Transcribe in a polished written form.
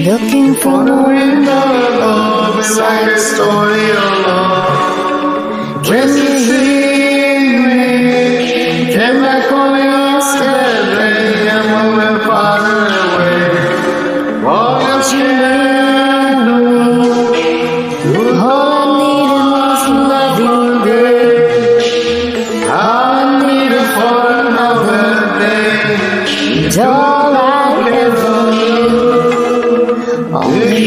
Looking for the window above is like a story of love. Can you see me? Came back on yesterday. I'm moving farther away. All that you knew. all I needed was a loving day. I needed for another day. It's all I ever knew. Only